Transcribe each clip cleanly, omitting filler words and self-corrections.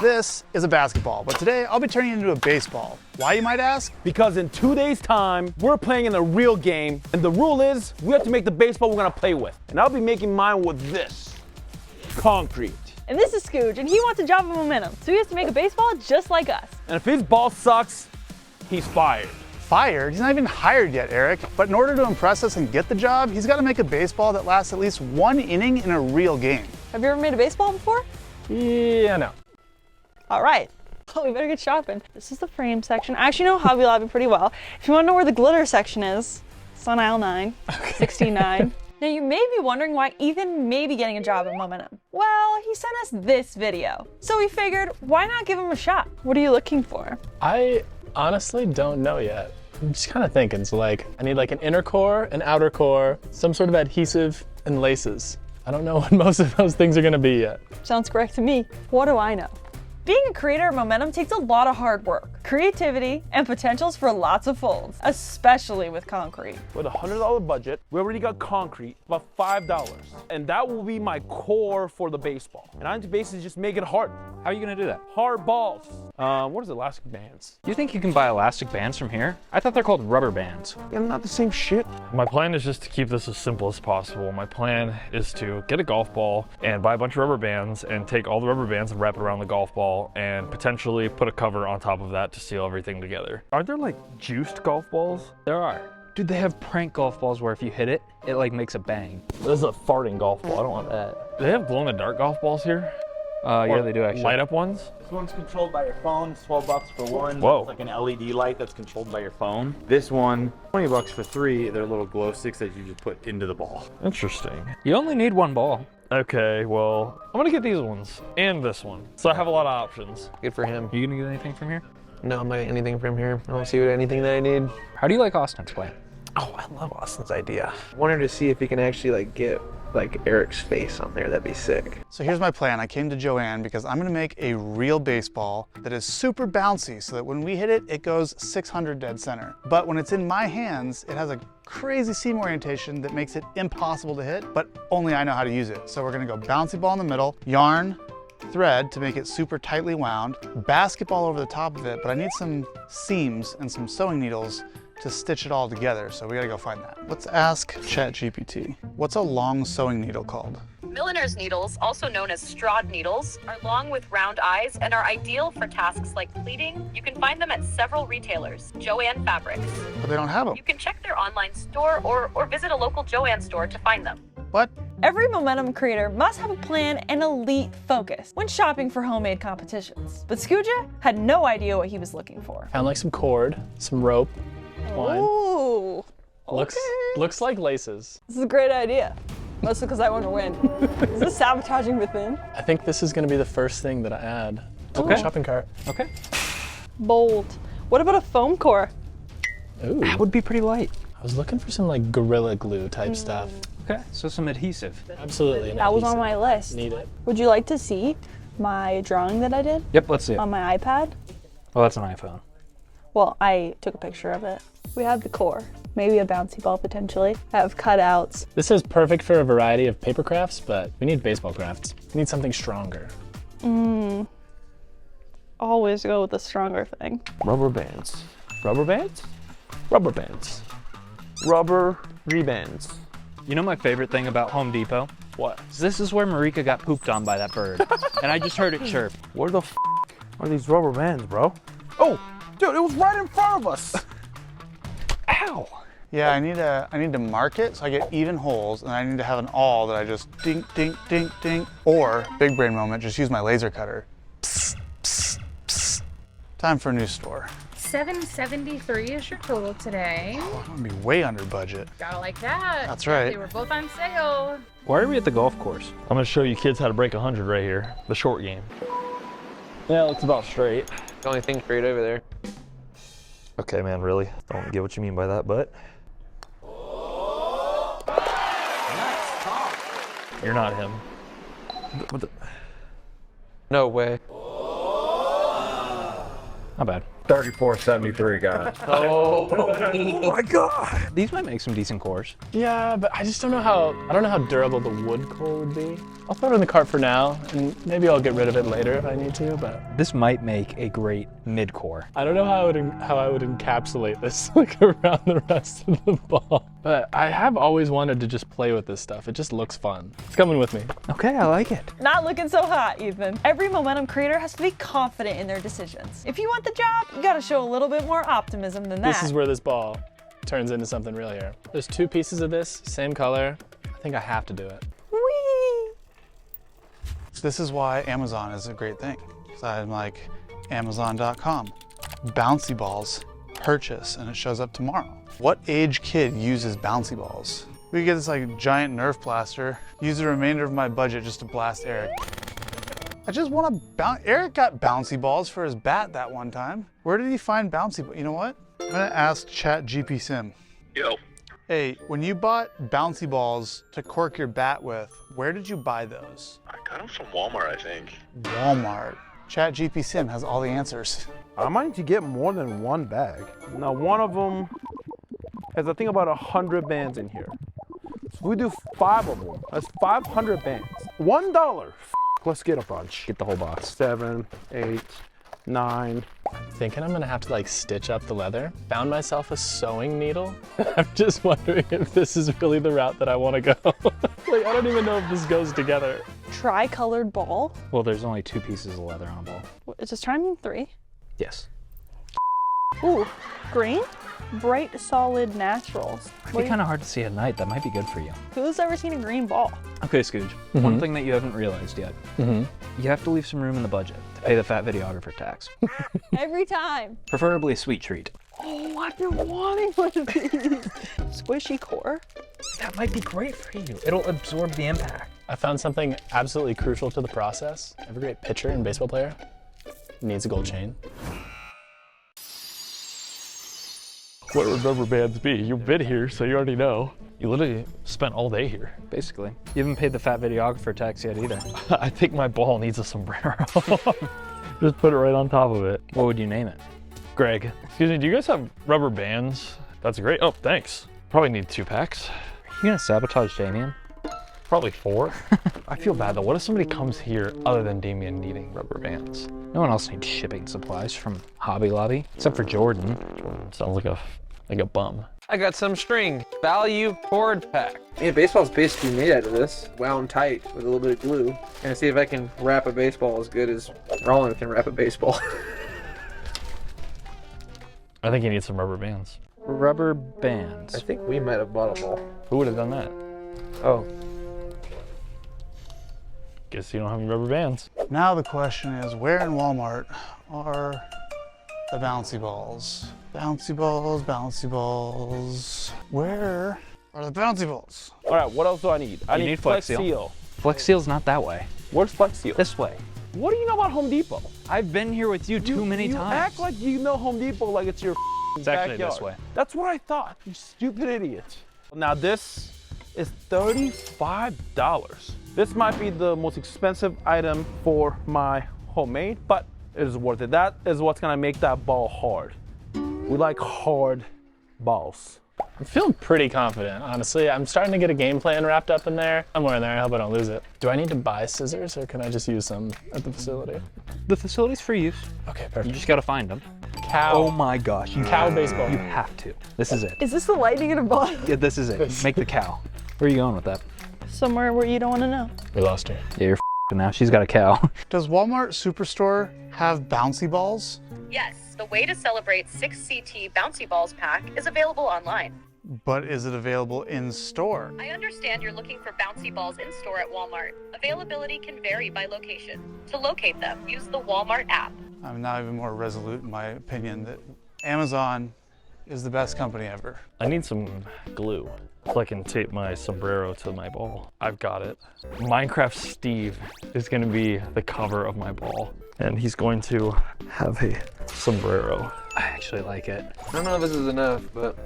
This is a basketball, but today I'll be turning it into a baseball. Why, you might ask? Because in 2 days' time, we're playing in a real game, and the rule is we have to make the baseball we're gonna play with. And I'll be making mine with this, concrete. And this is Scooge, and he wants a job of momentum, so he has to make a baseball just like us. And if his ball sucks, he's fired. Fired? He's not even hired yet, Eric. But in order to impress us and get the job, he's got to make a baseball that lasts at least 1 inning in a real game. Have you ever made a baseball before? Yeah, no. All right. Oh, we better get shopping. This is the frame section. I actually know Hobby Lobby pretty well. If you want to know where the glitter section is, it's on aisle 9, 69. Now you may be wondering why Ethan may be getting a job at Momentum. Well, he sent us this video. So we figured, why not give him a shot? What are you looking for? I honestly don't know yet. I'm just kind of thinking, so like, I need like an inner core, an outer core, some sort of adhesive, and laces. I don't know what most of those things are gonna be yet. Sounds correct to me. What do I know? Being a creator at Momentum takes a lot of hard work, creativity, and potentials for lots of folds, especially with concrete. With a $100 budget, we already got concrete, about $5. And that will be my core for the baseball. And I need to basically just make it hard. How are you gonna do that? Hard balls. What is elastic bands? You think you can buy elastic bands from here? I thought they're called rubber bands. Yeah, not the same shit. My plan is just to keep this as simple as possible. My plan is to get a golf ball and buy a bunch of rubber bands and take all the rubber bands and wrap it around the golf ball and potentially put a cover on top of that to seal everything together. Are there like juiced golf balls? There are. Dude, they have prank golf balls where if you hit it, it like makes a bang. This is a farting golf ball. I don't want that. Do they have glow-in-the-dark golf balls here? Yeah, they do actually. Light up ones? This one's controlled by your phone. It's 12 bucks for one. Whoa. It's like an LED light that's controlled by your phone. This one, 20 bucks for 3. They're little glow sticks that you just put into the ball. Interesting. You only need one ball. Okay, well, I'm gonna get these ones and this one. So I have a lot of options. Good for him. You gonna get anything from here? No, I'm not getting anything from here. I don't see anything that I need. How do you like Austin's play? Oh, I love Austin's idea. I wanted to see if he can actually like get like Eric's face on there. That'd be sick. So here's my plan. I came to Joanne because I'm gonna make a real baseball that is super bouncy so that when we hit it, it goes 600 dead center. But when it's in my hands, it has a crazy seam orientation that makes it impossible to hit, but only I know how to use it. So we're gonna go bouncy ball in the middle, yarn, thread to make it super tightly wound, basketball over the top of it, but I need some seams and some sewing needles to stitch it all together, so we gotta go find that. Let's ask ChatGPT. What's a long sewing needle called? Milliner's needles, also known as strawed needles, are long with round eyes and are ideal for tasks like pleating. You can find them at several retailers, Joanne Fabrics. But they don't have them. You can check their online store or visit a local Joanne store to find them. What? Every Momentum creator must have a plan and elite focus when shopping for homemade competitions. But Scooja had no idea what he was looking for. Found like some cord, some rope, twine. Ooh, Looks like laces. this is a great idea. Mostly because I want to win. Is this sabotaging within? I think this is gonna be the first thing that I add to Okay. the shopping cart. Okay. Bold. What about a foam core? Ooh. That would be pretty light. I was looking for some like Gorilla Glue type stuff. Okay, so some adhesive. Absolutely. an That was on adhesive. my list. Need it. Would you like to see my drawing that I did Yep, let's see it. on my iPad? Oh, that's an iPhone. Well, I took a picture of it. We have the core, maybe a bouncy ball potentially. I have cutouts. This is perfect for a variety of paper crafts, but we need baseball crafts. We need something stronger. Always go with the stronger thing. Rubber bands. Rubber bands? Rubber bands. Rubber rebands. You know my favorite thing about Home Depot? What? This is where Marika got pooped on by that bird. And I just heard it chirp. Where the f are these rubber bands, bro? Oh, dude, it was right in front of us. Ow. Yeah, I need to mark it so I get even holes, and I need to have an awl that I just dink, dink, dink, dink. Or, big brain moment, just use my laser cutter. Psst, psst, psst. Time for a new store. $773 is your total today. I'm gonna be way under budget. Gotta like that. That's right. They were both on sale. Why are we at the golf course? I'm gonna show you kids how to break 100 right here. The short game. Yeah, it looks about straight. The only thing straight over there. Okay, man, really? Don't get what you mean by that, but. You're not him. What the? No way. Not bad. 3473, guys. Oh. Oh my god! These might make some decent cores. Yeah, but I just don't know how, I don't know how durable the wood core would be. I'll throw it in the cart for now, and maybe I'll get rid of it later if I need to, but This might make a great mid-core. I don't know how I would encapsulate this like around the rest of the ball. But I have always wanted to just play with this stuff. It just looks fun. It's coming with me. Okay, I like it. Not looking so hot, Ethan. Every momentum creator has to be confident in their decisions. If you want the job, you gotta show a little bit more optimism than that. This is where this ball turns into something real here. There's 2 pieces of this, same color. I think I have to do it. Whee! This is why Amazon is a great thing. So I'm like, Amazon.com, bouncy balls, purchase, and it shows up tomorrow. What age kid uses bouncy balls? We could get this like giant Nerf blaster, use the remainder of my budget just to blast Eric. I just want to bounce. Eric got bouncy balls for his bat that one time. Where did he find bouncy balls? You know what? I'm gonna ask ChatGPT Sim. Yo. Hey, when you bought bouncy balls to cork your bat with, where did you buy those? I got them from Walmart, I think. Walmart. ChatGPT Sim has all the answers. I might need to get more than one bag. Now, one of them has, I think, about 100 bands in here. So we do 5 of them. That's 500 bands. $1. Let's get a bunch. Get the whole box. 7, 8, 9. Thinking I'm gonna have to like stitch up the leather. Found myself a sewing needle. I'm just wondering if this is really the route that I wanna go. Like, I don't even know if this goes together. Tri-colored ball. Well, there's only 2 pieces of leather on a ball. Just trying to mean 3. Yes. Ooh, green? Bright, solid naturals. It'd be kind of hard to see at night. That might be good for you. Who's ever seen a green ball? Okay, Scooge. One thing that you haven't realized yet. You have to leave some room in the budget to pay the fat videographer tax. Every time. Preferably a sweet treat. Oh, I've been wanting one of these. Squishy core. That might be great for you. It'll absorb the impact. I found something absolutely crucial to the process. Every great pitcher and baseball player needs a gold chain. What would rubber bands be? You've been here, so you already know. You literally spent all day here. Basically. You haven't paid the fat videographer tax yet either. I think my ball needs a sombrero. Just put it right on top of it. What would you name it? Greg, excuse me, do you guys have rubber bands? That's great. Oh, thanks. Probably need 2 packs. Are you gonna sabotage Damien? Probably 4. I feel bad though. What if somebody comes here other than Damien needing rubber bands? No one else needs shipping supplies from Hobby Lobby, except for Jordan. Jordan sounds like a bum. I got some string. Value cord pack. Yeah, baseball's basically made out of this. Wound tight with a little bit of glue. Gonna see if I can wrap a baseball as good as Roland can wrap a baseball. I think you need some rubber bands. Rubber bands. I think we might have bought a ball. Who would have done that? Oh. Guess you don't have any rubber bands. Now the question is, where in Walmart are the bouncy balls? Bouncy balls, bouncy balls. Where are the bouncy balls? All right, what else do I need? I need Flex Seal. Flex Seal's not that way. Where's Flex Seal? This way. What do you know about Home Depot? I've been here with you too many you times. act like you know Home Depot like it's your It's actually backyard. this way. That's what I thought, you stupid idiot. Now this is $35. This might be the most expensive item for my homemade, but it is worth it. That is what's gonna make that ball hard. We like hard balls. I'm feeling pretty confident, honestly. I'm starting to get a game plan wrapped up in there. Somewhere in there, I hope I don't lose it. Do I need to buy scissors or can I just use some at the facility? The facility's for use. Okay, You perfect. just gotta find them. Cow. Oh my gosh. Cow baseball. You have to. This is it. Is this the lightning in a bottle? Yeah, this is it. Make the cow. Where are you going with that? Somewhere where you don't want to know. We lost her. Yeah, you're now. She's got a cow. Does Walmart Superstore have bouncy balls? Yes, the Way to Celebrate 6CT Bouncy Balls pack is available online. But is it available in store? I understand you're looking for bouncy balls in store at Walmart. Availability can vary by location. To locate them, use the Walmart app. I'm now even more resolute in my opinion that Amazon is the best company ever. I need some glue so I can tape my sombrero to my ball. I've got it. Minecraft Steve is gonna be the cover of my ball, and he's going to have a sombrero. I actually like it. I don't know if this is enough, but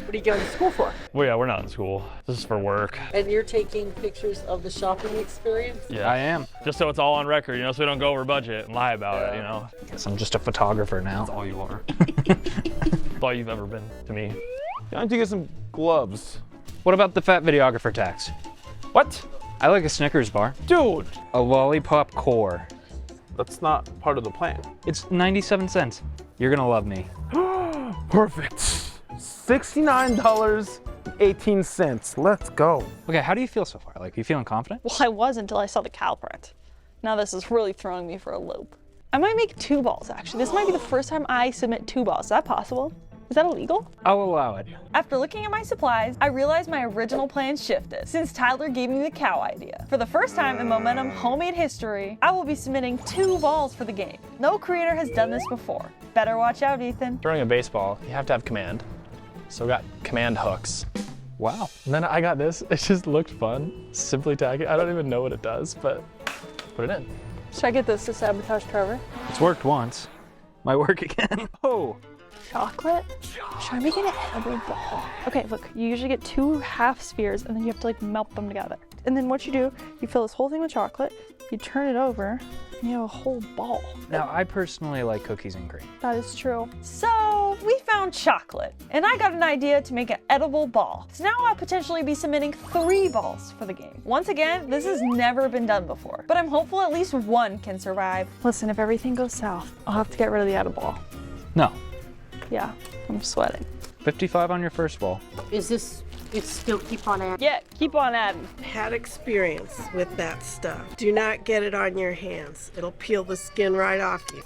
What are you going to school for? Well, yeah, we're not in school. This is for work. And you're taking pictures of the shopping experience? Yeah, I am. Just so it's all on record, you know, so we don't go over budget and lie about it, you know. Guess I'm just a photographer now. That's all you are. That's all you've ever been to me. I need to get some gloves. What about the fat videographer tax? What? I like a Snickers bar. Dude, A lollipop core. that's not part of the plan. It's 97 cents. You're gonna love me. Perfect. $69.18. Let's go. Okay, how do you feel so far? Like, you feeling confident? Well, I was until I saw the cow print. Now this is really throwing me for a loop. I might make 2 balls, actually. This might be the first time I submit 2 balls. Is that possible? Is that illegal? I'll allow it. After looking at my supplies, I realized my original plan shifted since Tyler gave me the cow idea. For the first time in Momentum homemade history, I will be submitting 2 balls for the game. No creator has done this before. Better watch out, Ethan. Throwing a baseball, you have to have command. So I got command hooks. Wow. And then I got this. It just looked fun. Simply tagging. I don't even know what it does, but put it in. Should I get this to sabotage Trevor? It's worked once. Might work again. Oh. Chocolate? Should I make an edible ball? Okay, look, you usually get 2 half spheres and then you have to like melt them together. And then what you do, you fill this whole thing with chocolate, you turn it over, and you have a whole ball. Now, I personally like cookies and cream. That is true. So we found chocolate and I got an idea to make an edible ball. So now I'll potentially be submitting 3 balls for the game. Once again, this has never been done before, but I'm hopeful at least 1 can survive. Listen, if everything goes south, I'll have to get rid of the edible ball. No. Yeah, I'm sweating. 55 on your first ball. Is this, it's still keep on adding? Yeah, keep on adding. Had experience with that stuff. Do not get it on your hands. It'll peel the skin right off you.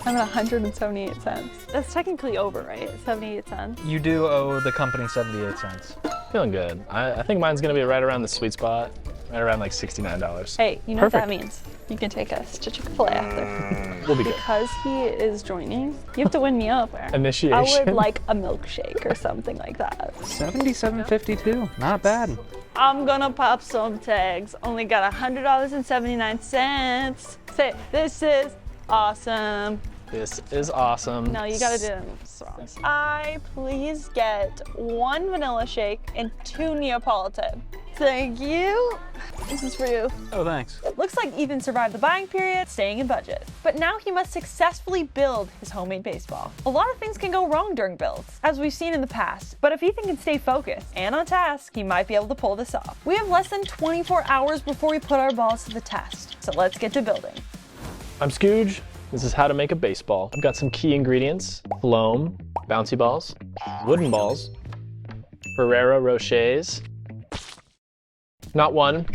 I'm at 178 cents. That's technically over, right? 78 cents. You do owe the company 78 cents. Feeling good. I think mine's gonna be right around the sweet spot, right around like $69. Hey, you know what that means? You can take us to Chick-fil-A after. We'll be good. Because he is joining, you have to win me over. Initiation. I would like a milkshake or something like that. $77.52. Not bad. I'm gonna pop some tags. Only got $100.79. Say, this is awesome. This is awesome. No, you gotta do it in songs. I please get 1 vanilla shake and 2 Neapolitan. Thank you. This is for you. Oh, thanks. Looks like Ethan survived the buying period, staying in budget. But now he must successfully build his homemade baseball. A lot of things can go wrong during builds, as we've seen in the past. But if Ethan can stay focused and on task, he might be able to pull this off. We have less than 24 hours before we put our balls to the test. So let's get to building. I'm Scooge. This is how to make a baseball. I've got some key ingredients: foam, bouncy balls, wooden balls, Ferrero Rochers, not 1,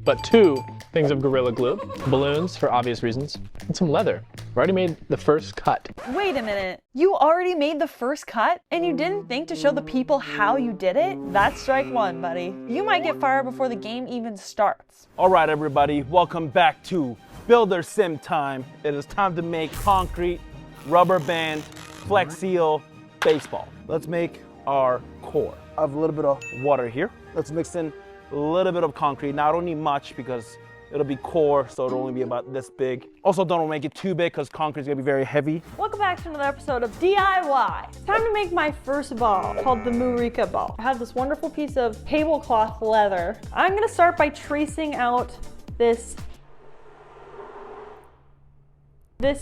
but 2 things of Gorilla Glue, balloons for obvious reasons, and some leather. I've already made the first cut. Wait a minute. You already made the first cut and you didn't think to show the people how you did it? That's strike 1, buddy. You might get fired before the game even starts. All right, everybody, welcome back to Builder Sim time. It is time to make concrete, rubber band, Flex Seal baseball. Let's make our core. I have a little bit of water here. Let's mix in a little bit of concrete. Now I don't need much because it'll be core, so it'll only be about this big. Also, don't make it too big because concrete's gonna be very heavy. Welcome back to another episode of DIY. It's time to make my first ball called the Murica ball. I have this wonderful piece of tablecloth leather. I'm gonna start by tracing out this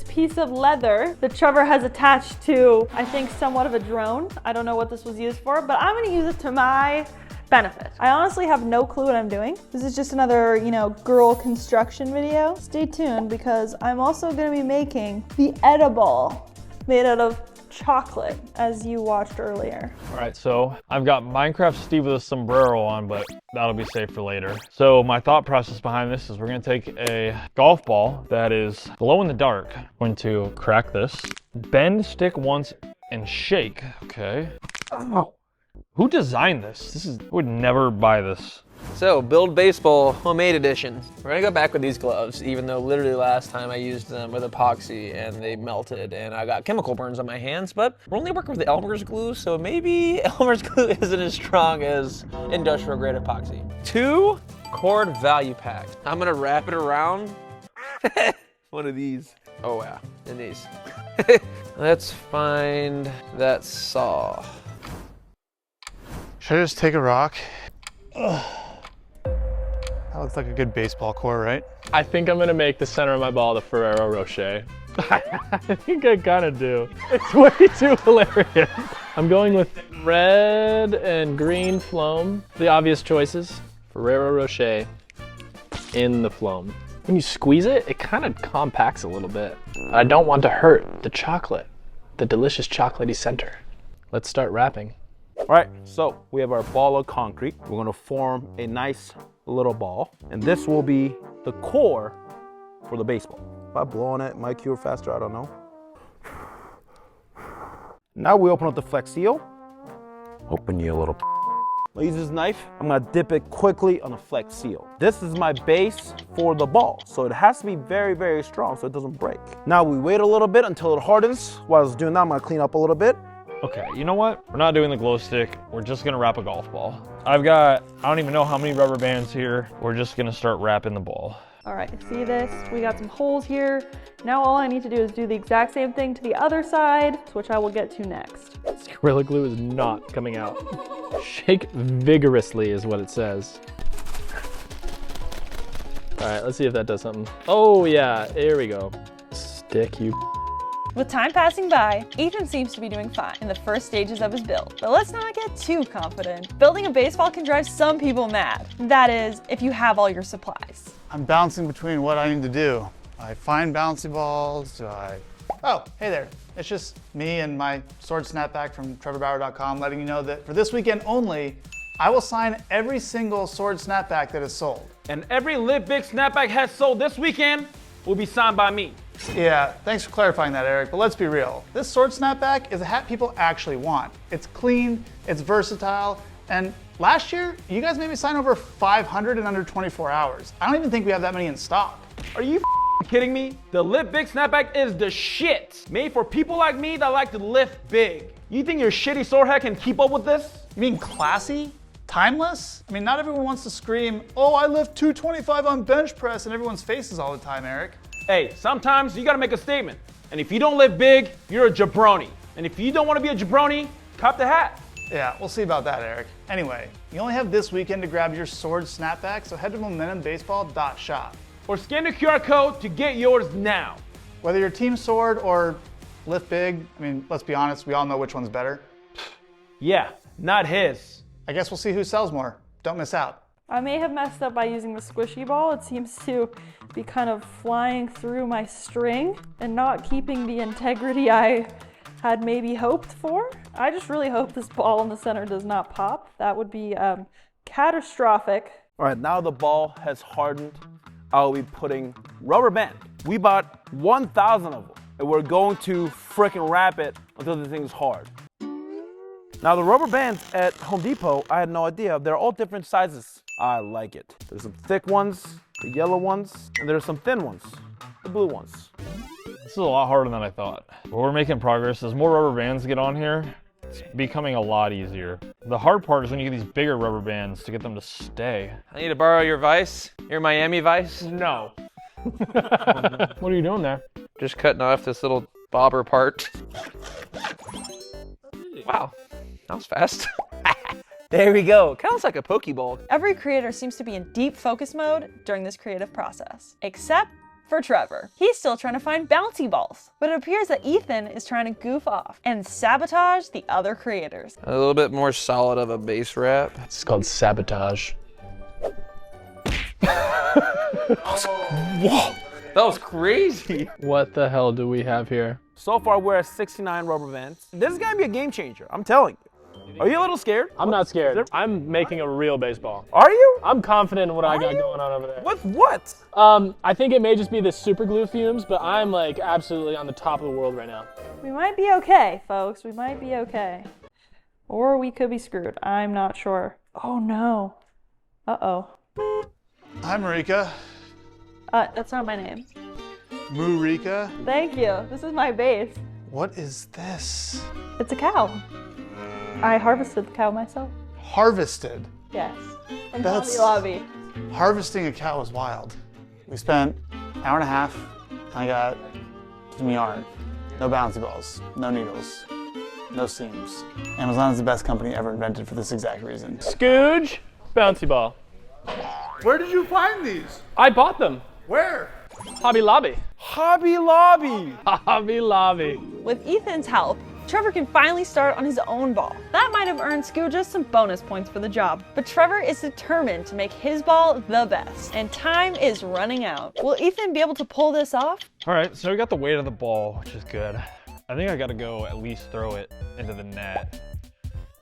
piece of leather that Trevor has attached to, I think, somewhat of a drone. I don't know what this was used for, but I'm gonna use it to my benefit. I honestly have no clue what I'm doing. This is just another, girl construction video. Stay tuned because I'm also gonna be making the edible made out of chocolate, as you watched earlier. All right, so I've got Minecraft Steve with a sombrero on, but that'll be safe for later. So my thought process behind this is we're gonna take a golf ball that is glow in the dark. I'm going to crack this, bend stick once and shake, okay. Oh, who designed this? I would never buy this. So, Build Baseball Homemade Edition. We're gonna go back with these gloves, even though literally last time I used them with epoxy and they melted and I got chemical burns on my hands, but we're only working with the Elmer's glue, so maybe Elmer's glue isn't as strong as industrial grade epoxy. 2 cord value packs. I'm gonna wrap it around one of these. Oh yeah, and these. Let's find that saw. Should I just take a rock? Ugh. That looks like a good baseball core, right? I think I'm gonna make the center of my ball the Ferrero Rocher. I think I kinda do. It's way too hilarious. I'm going with red and green foam. The obvious choices. Ferrero Rocher in the Floam. When you squeeze it, it kind of compacts a little bit. I don't want to hurt the chocolate, the delicious chocolatey center. Let's start wrapping. All right, so we have our ball of concrete. We're gonna form a nice little ball, and this will be the core for the baseball. If I blow on it, it might cure faster, I don't know. Now we open up the Flex Seal. Open you a little. I'll use this knife. I'm gonna dip it quickly on the Flex Seal. This is my base for the ball, so it has to be very, very strong so it doesn't break. Now we wait a little bit until it hardens. While it's doing that, I'm gonna clean up a little bit. Okay, you know what? We're not doing the glow stick. We're just gonna wrap a golf ball. I don't even know how many rubber bands here. We're just gonna start wrapping the ball. All right, see this? We got some holes here. Now all I need to do is do the exact same thing to the other side, which I will get to next. Gorilla Glue is not coming out. Shake vigorously is what it says. All right, let's see if that does something. Oh yeah, there we go. Stick you. With time passing by, Ethan seems to be doing fine in the first stages of his build, but let's not get too confident. Building a baseball can drive some people mad. That is, if you have all your supplies. I'm bouncing between what I need to do. I find bouncy balls, Oh, hey there. It's just me and my sword snapback from trevorbauer.com letting you know that for this weekend only, I will sign every single sword snapback that is sold. And every Live Big snapback has sold this weekend will be signed by me. Yeah, thanks for clarifying that, Eric, but let's be real. This sword snapback is a hat people actually want. It's clean, it's versatile, and last year, you guys made me sign over 500 in under 24 hours. I don't even think we have that many in stock. Are you kidding me? The Live Big snapback is the shit. Made for people like me that like to lift big. You think your shitty sword hat can keep up with this? You mean classy? Timeless? I mean, not everyone wants to scream, oh, I lift 225 on bench press in everyone's faces all the time, Eric. Hey, sometimes you gotta make a statement. And if you don't live big, you're a jabroni. And if you don't wanna be a jabroni, cop the hat. Yeah, we'll see about that, Eric. Anyway, you only have this weekend to grab your sword snapback, so head to momentumbaseball.shop. Or scan the QR code to get yours now. Whether you're team sword or lift big, I mean, let's be honest, we all know which one's better. Yeah, not his. I guess we'll see who sells more. Don't miss out. I may have messed up by using the squishy ball. It seems to be kind of flying through my string and not keeping the integrity I had maybe hoped for. I just really hope this ball in the center does not pop. That would be catastrophic. All right, now the ball has hardened. I'll be putting rubber band. We bought 1,000 of them, and we're going to frickin' wrap it until the thing's hard. Now the rubber bands at Home Depot, I had no idea. They're all different sizes. I like it. There's some thick ones, the yellow ones, and there's some thin ones, the blue ones. This is a lot harder than I thought. But we're making progress. As more rubber bands get on here, it's becoming a lot easier. The hard part is when you get these bigger rubber bands to get them to stay. I need to borrow your vise, your Miami vise. No. What are you doing there? Just cutting off this little bobber part. Wow, that was fast. There we go. Kind of looks like a Pokeball. Every creator seems to be in deep focus mode during this creative process, except for Trevor. He's still trying to find bouncy balls, but it appears that Ethan is trying to goof off and sabotage the other creators. A little bit more solid of a base wrap. It's called sabotage. Whoa, that was crazy. What the hell do we have here? So far, we're at 69 rubber bands. This is gonna be a game changer, I'm telling you. Are you a little scared? I'm not scared. I'm making a real baseball. Are you? I'm confident in what I got going on over there. With what? I think it may just be the super glue fumes, but I'm like absolutely on the top of the world right now. We might be okay, folks. We might be okay. Or we could be screwed. I'm not sure. Oh no. Uh-oh. Hi, Marika. That's not my name. Murika? Thank you. This is my base. What is this? It's a cow. I harvested the cow myself. Harvested? Yes. From That's- Hobby Lobby. Harvesting a cow is wild. We spent an hour and a half, and I got some yarn. No bouncy balls, no needles, no seams. Amazon is the best company ever invented for this exact reason. Scooge, bouncy ball. Where did you find these? I bought them. Where? Hobby Lobby. Hobby Lobby. Hobby Lobby. With Ethan's help, Trevor can finally start on his own ball. That might have earned Scooja some bonus points for the job, but Trevor is determined to make his ball the best, and time is running out. Will Ethan be able to pull this off? All right, so we got the weight of the ball, which is good. I think I gotta go at least throw it into the net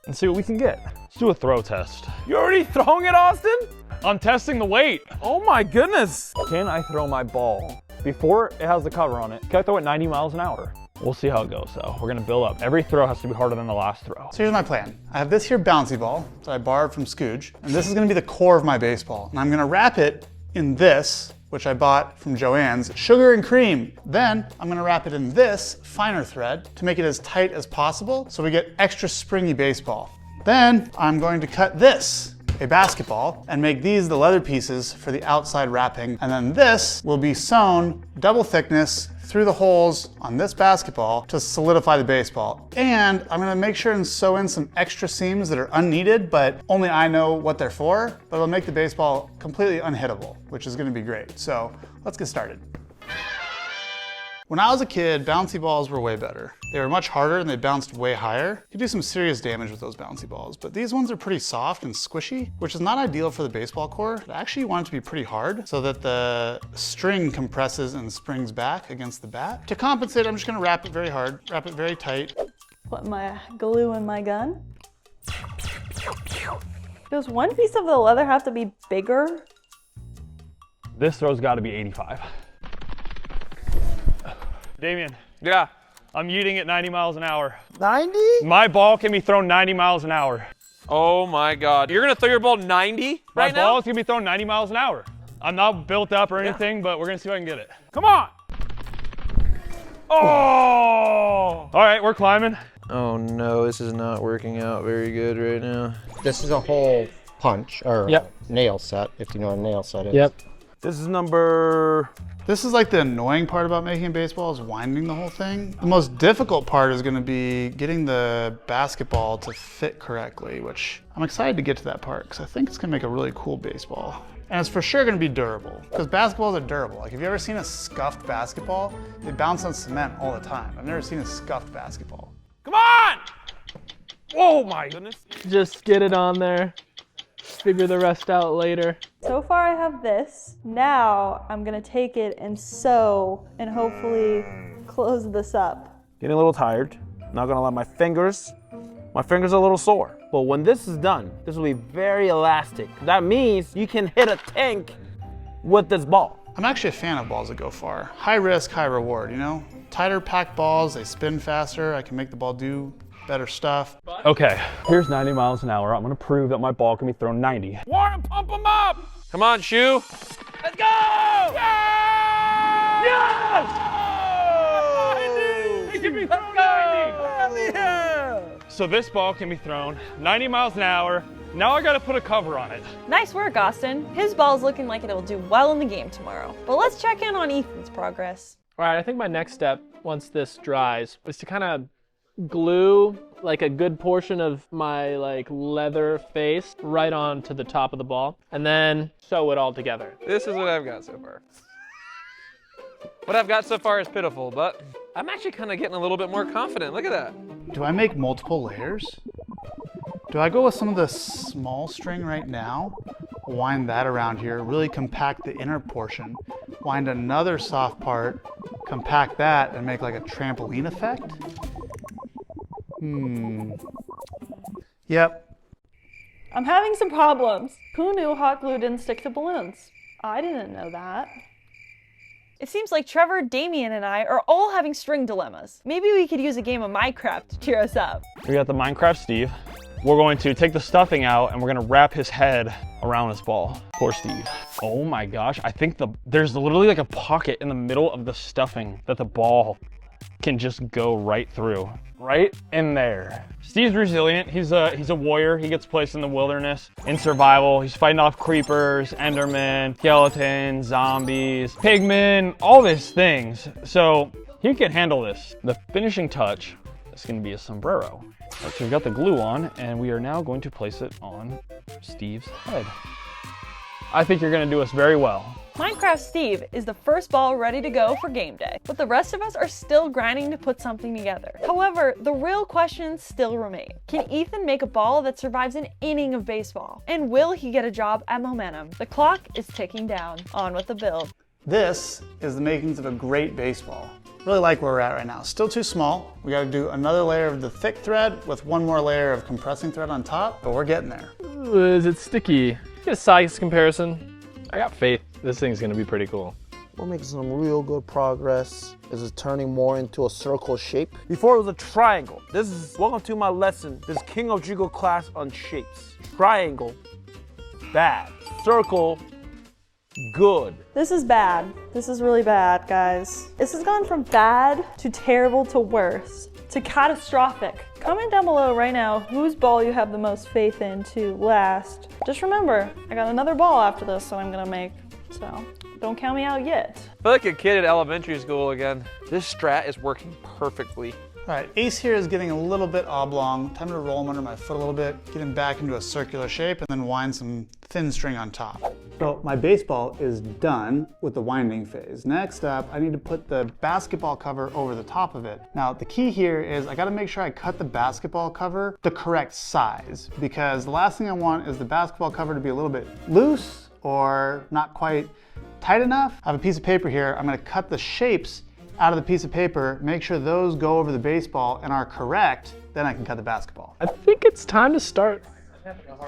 and see what we can get. Let's do a throw test. You already throwing it, Austin? I'm testing the weight. Oh my goodness. Can I throw my ball before it has the cover on it? Can I throw it 90 miles an hour? We'll see how it goes though. We're gonna build up. Every throw has to be harder than the last throw. So here's my plan. I have this here bouncy ball that I borrowed from Scooge, and this is gonna be the core of my baseball. And I'm gonna wrap it in this, which I bought from Joann's, sugar and cream. Then I'm gonna wrap it in this finer thread to make it as tight as possible so we get extra springy baseball. Then I'm going to cut this, a basketball, and make these the leather pieces for the outside wrapping. And then this will be sewn double thickness through the holes on this basketball to solidify the baseball. And I'm gonna make sure and sew in some extra seams that are unneeded, but only I know what they're for, but it'll make the baseball completely unhittable, which is gonna be great. So let's get started. When I was a kid, bouncy balls were way better. They were much harder and they bounced way higher. You could do some serious damage with those bouncy balls, but these ones are pretty soft and squishy, which is not ideal for the baseball core. I actually want it to be pretty hard so that the string compresses and springs back against the bat. To compensate, I'm just gonna wrap it very hard, wrap it very tight. Put my glue in my gun. Does one piece of the leather have to be bigger? This throw's gotta be 85. Damien. Yeah. I'm yeeting at 90 miles an hour. 90? My ball can be thrown 90 miles an hour. Oh my God. You're gonna throw your ball 90 right now? My ball is gonna be thrown 90 miles an hour. I'm not built up or anything, but we're gonna see if I can get it. Come on. Oh! All right, we're climbing. Oh no, this is not working out very good right now. This is a whole punch, or nail set, if you know what a nail set is. Yep. This is number... This is like the annoying part about making a baseball is winding the whole thing. The most difficult part is gonna be getting the basketball to fit correctly, which I'm excited to get to that part because I think it's gonna make a really cool baseball. And it's for sure gonna be durable because basketballs are durable. Like, have you ever seen a scuffed basketball? They bounce on cement all the time. I've never seen a scuffed basketball. Come on! Oh my goodness. Just get it on there. Figure the rest out later. So far I have this. Now I'm gonna take it and sew and hopefully close this up. Getting a little tired. Not gonna lie, my fingers are a little sore. But when this is done, this will be very elastic. That means you can hit a tank with this ball. I'm actually a fan of balls that go far. High risk, high reward, you know? Tighter packed balls, they spin faster, I can make the ball do better stuff. Okay, here's 90 miles an hour. I'm gonna prove that my ball can be thrown 90. Warren, pump them up! Come on, Shu. Let's go! Yes! It can be thrown 90! Yeah! So this ball can be thrown 90 miles an hour. Now I gotta put a cover on it. Nice work, Austin. His ball's looking like it'll do well in the game tomorrow. But let's check in on Ethan's progress. All right, I think my next step, once this dries, is to kind of glue like a good portion of my like leather face right onto the top of the ball and then sew it all together. This is what I've got so far. What I've got so far is pitiful, but I'm actually kind of getting a little bit more confident. Look at that. Do I make multiple layers? Do I go with some of the small string right now, wind that around here, really compact the inner portion, wind another soft part, compact that, and make like a trampoline effect? Yep. I'm having some problems. Who knew hot glue didn't stick to balloons? I didn't know that. It seems like Trevor, Damien, and I are all having string dilemmas. Maybe we could use a game of Minecraft to cheer us up. We got the Minecraft Steve. We're going to take the stuffing out and we're gonna wrap his head around his ball. Poor Steve. Oh my gosh, I think there's literally like a pocket in the middle of the stuffing that the ball can just go right through. Right in there. Steve's resilient. He's a warrior. He gets placed in the wilderness in survival. He's fighting off creepers, endermen, skeletons, zombies, pigmen, all these things. So he can handle this. The finishing touch is going to be a sombrero. Right, so we've got the glue on and we are now going to place it on Steve's head. I think you're going to do us very well. Minecraft Steve is the first ball ready to go for game day, but the rest of us are still grinding to put something together. However, the real questions still remain. Can Ethan make a ball that survives an inning of baseball? And will he get a job at Momentum? The clock is ticking down. On with the build. This is the makings of a great baseball. Really like where we're at right now. Still too small. We got to do another layer of the thick thread with one more layer of compressing thread on top, but we're getting there. Ooh, is it sticky? Get a size comparison. I got faith. This thing's gonna be pretty cool. We're making some real good progress. This is turning more into a circle shape. Before it was a triangle. Welcome to my lesson. This King of Jigo class on shapes. Triangle, bad. Circle, good. This is bad. This is really bad, guys. This has gone from bad to terrible to worse to catastrophic. Comment down below right now whose ball you have the most faith in to last. Just remember, I got another ball after this that I'm gonna make, so don't count me out yet. I feel like a kid at elementary school again. This strat is working perfectly. All right, Ace here is getting a little bit oblong. Time to roll him under my foot a little bit, get him back into a circular shape, and then wind some thin string on top. So my baseball is done with the winding phase. Next up, I need to put the basketball cover over the top of it. Now, the key here is I gotta make sure I cut the basketball cover the correct size, because the last thing I want is the basketball cover to be a little bit loose or not quite tight enough. I have a piece of paper here. I'm gonna cut the shapes out of the piece of paper, make sure those go over the baseball and are correct, then I can cut the basketball. I think it's time to start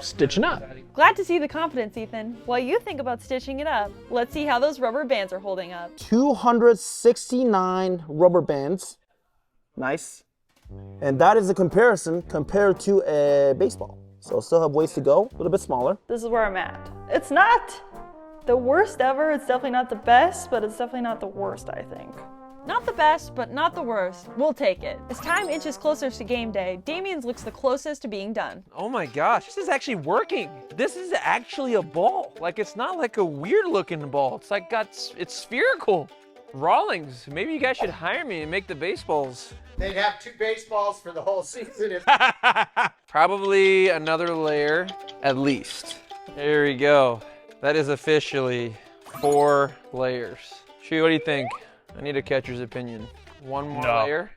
stitching up. Glad to see the confidence, Ethan. While you think about stitching it up, let's see how those rubber bands are holding up. 269 rubber bands. Nice. And that is a comparison compared to a baseball. So still have ways to go, a little bit smaller. This is where I'm at. It's not the worst ever. It's definitely not the best, but it's definitely not the worst, I think. Not the best, but not the worst. We'll take it. As time inches closer to game day, Damien's looks the closest to being done. Oh my gosh, this is actually working. This is actually a ball. Like, it's not like a weird looking ball. It's like it's spherical. Rawlings, maybe you guys should hire me and make the baseballs. They'd have 2 baseballs for the whole season. Probably another layer at least. There we go. That is officially 4 layers. Shu, what do you think? I need a catcher's opinion. One more layer?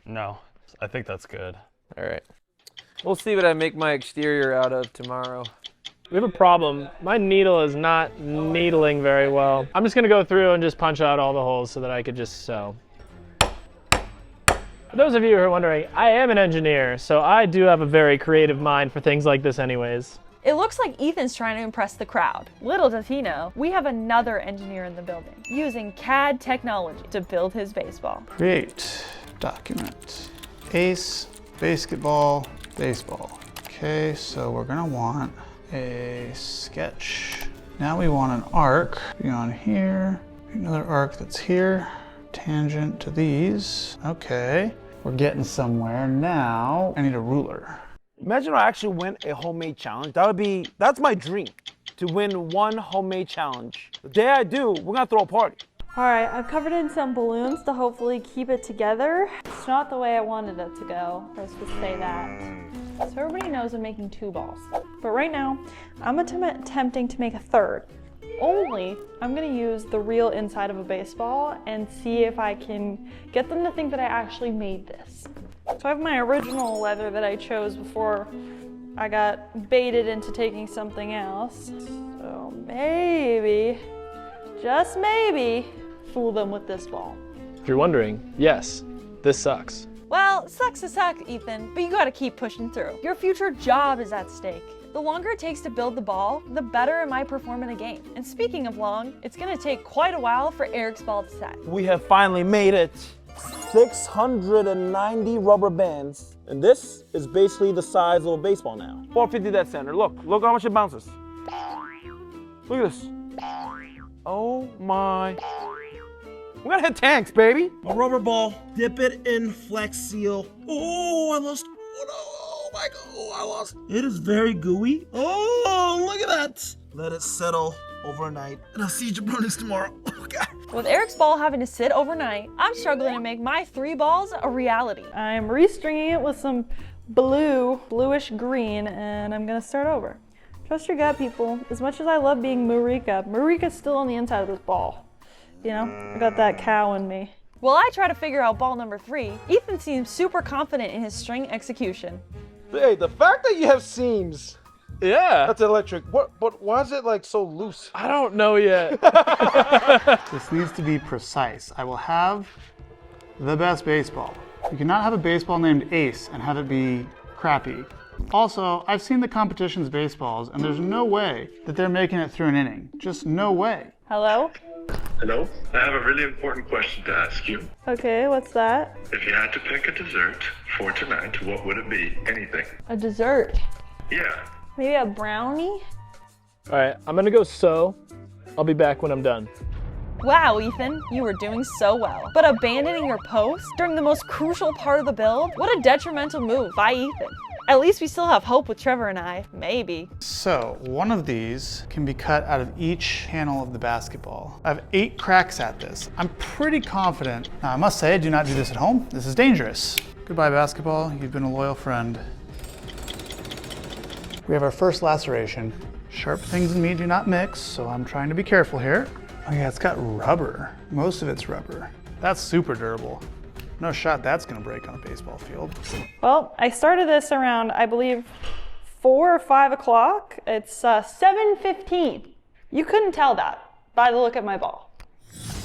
No, I think that's good. All right. We'll see what I make my exterior out of tomorrow. We have a problem. My needle is not needling very well. I'm just gonna go through and just punch out all the holes so that I could just sew. For those of you who are wondering, I am an engineer, so I do have a very creative mind for things like this anyways. It looks like Ethan's trying to impress the crowd. Little does he know, we have another engineer in the building using CAD technology to build his baseball. Create, document, Ace, basketball, baseball. Okay, so we're gonna want a sketch. Now we want an arc beyond here, another arc that's here, tangent to these. Okay, we're getting somewhere. Now I need a ruler. Imagine I actually win a homemade challenge. That's my dream, to win one homemade challenge. The day I do, we're gonna throw a party. All right, I've covered in some balloons to hopefully keep it together. It's not the way I wanted it to go, let's just say that. So everybody knows I'm making 2 balls. But right now, I'm attempting to make a third. Only I'm gonna use the real inside of a baseball and see if I can get them to think that I actually made this. So I have my original leather that I chose before I got baited into taking something else. So maybe, just maybe, fool them with this ball. If you're wondering, yes, this sucks. Well, sucks to suck, Ethan, but you gotta keep pushing through. Your future job is at stake. The longer it takes to build the ball, the better it might perform in a game. And speaking of long, it's gonna take quite a while for Eric's ball to set. We have finally made it. 690 rubber bands. And this is basically the size of a baseball now. 450 dead center. Look how much it bounces. Look at this. Oh my. We're gonna hit tanks, baby. A rubber ball, dip it in Flex Seal. Oh, I lost. Oh my God, I lost. It is very gooey. Oh, look at that. Let it settle overnight. And I'll see you jabronis tomorrow. Oh God. With Eric's ball having to sit overnight, I'm struggling to make my 3 balls a reality. I'm restringing it with some bluish green, and I'm gonna start over. Trust your gut, people. As much as I love being Marika's still on the inside of this ball. You know, I got that cow in me. While I try to figure out ball number 3, Ethan seems super confident in his string execution. Hey, the fact that you have seams. Yeah. That's electric. But why is it like so loose? I don't know yet. This needs to be precise. I will have the best baseball. You cannot have a baseball named Ace and have it be crappy. Also, I've seen the competition's baseballs, and there's no way that they're making it through an inning. Just no way. Hello? Hello? I have a really important question to ask you. Okay, what's that? If you had to pick a dessert for tonight, what would it be? Anything. A dessert. Yeah. Maybe a brownie? All right, I'm gonna go so. I'll be back when I'm done. Wow, Ethan, you were doing so well. But abandoning your post during the most crucial part of the build? What a detrimental move by Ethan. At least we still have hope with Trevor and I, maybe. So, one of these can be cut out of each panel of the basketball. I have 8 cracks at this. I'm pretty confident. Now, I must say, do not do this at home. This is dangerous. Goodbye, basketball. You've been a loyal friend. We have our first laceration. Sharp things and me do not mix, so I'm trying to be careful here. Oh yeah, it's got rubber. Most of it's rubber. That's super durable. No shot that's gonna break on a baseball field. Well, I started this around, I believe, 4 or 5 o'clock. It's 7:15. You couldn't tell that by the look at my ball.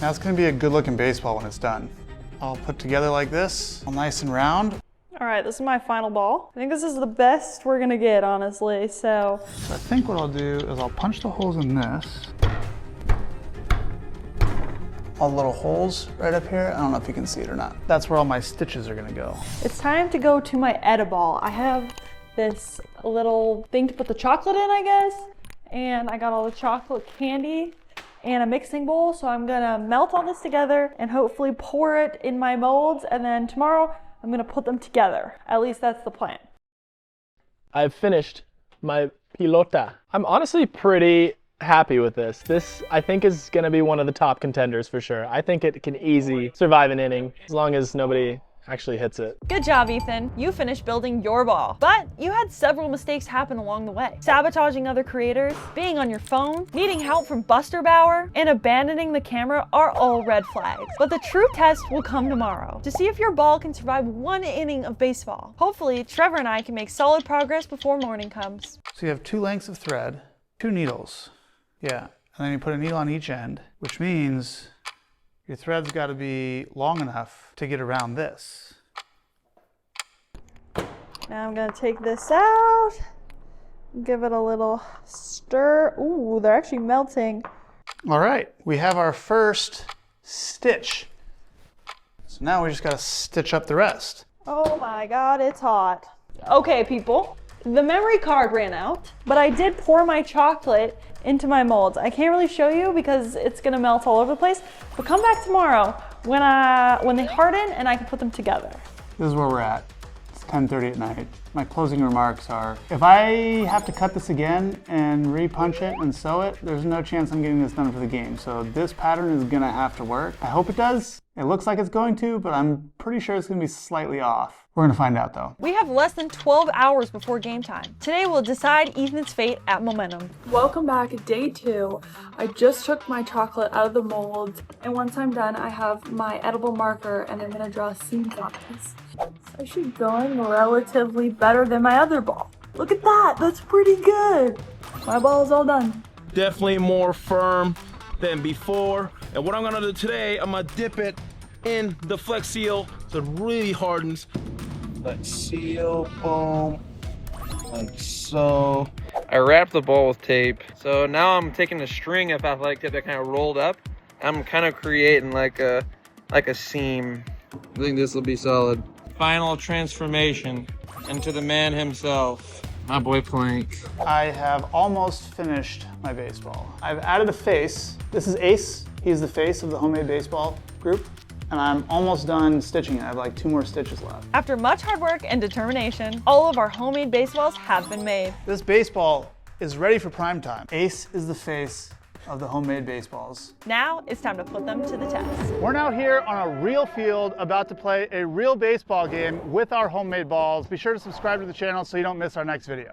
Now it's gonna be a good looking baseball when it's done. All put together like this, all nice and round. All right, this is my final ball. I think this is the best we're gonna get, honestly, so. I think what I'll do is I'll punch the holes in this. All the little holes right up here. I don't know if you can see it or not. That's where all my stitches are gonna go. It's time to go to my Ediball. I have this little thing to put the chocolate in, I guess. And I got all the chocolate candy and a mixing bowl. So I'm gonna melt all this together and hopefully pour it in my molds. And then tomorrow I'm gonna put them together. At least that's the plan. I've finished my pilota. I'm honestly pretty happy with this. This, I think, is gonna be one of the top contenders for sure. I think it can easily survive an inning as long as nobody actually hits it. Good job, Ethan. You finished building your ball. But you had several mistakes happen along the way. Sabotaging other creators, being on your phone, needing help from Buster Bauer, and abandoning the camera are all red flags. But the true test will come tomorrow to see if your ball can survive 1 inning of baseball. Hopefully, Trevor and I can make solid progress before morning comes. So you have 2 lengths of thread, 2 needles. Yeah, and then you put a needle on each end, which means your thread's got to be long enough to get around this. Now I'm gonna take this out, give it a little stir. Ooh, they're actually melting. All right, we have our first stitch. So now we just gotta stitch up the rest. Oh my God, it's hot. Okay, people, the memory card ran out, but I did pour my chocolate into my molds. I can't really show you because it's gonna melt all over the place, but come back tomorrow when they harden and I can put them together. This is where we're at. It's 10:30 at night. My closing remarks are, if I have to cut this again and repunch it and sew it, there's no chance I'm getting this done for the game. So this pattern is gonna have to work. I hope it does. It looks like it's going to, but I'm pretty sure it's gonna be slightly off. We're gonna find out though. We have less than 12 hours before game time. Today will decide Ethan's fate at Momentum. Welcome back, day 2. I just took my chocolate out of the mold, and once I'm done, I have my edible marker and I'm gonna draw seams on this. It's actually going relatively better than my other ball. Look at that, that's pretty good. My ball is all done. Definitely more firm than before. And what I'm gonna do today, I'm gonna dip it in the Flex Seal so it really hardens. Flex Seal, boom, like so. I wrapped the ball with tape. So now I'm taking a string of athletic tape that kind of rolled up. I'm kind of creating like a seam. I think this will be solid. Final transformation into the man himself. My boy Plank. I have almost finished my baseball. I've added a face. This is Ace. He's the face of the Homemade Baseball group. And I'm almost done stitching it. I have like 2 more stitches left. After much hard work and determination, all of our homemade baseballs have been made. This baseball is ready for prime time. Ace is the face of the Homemade Baseballs. Now it's time to put them to the test. We're now here on a real field about to play a real baseball game with our homemade balls. Be sure to subscribe to the channel so you don't miss our next video.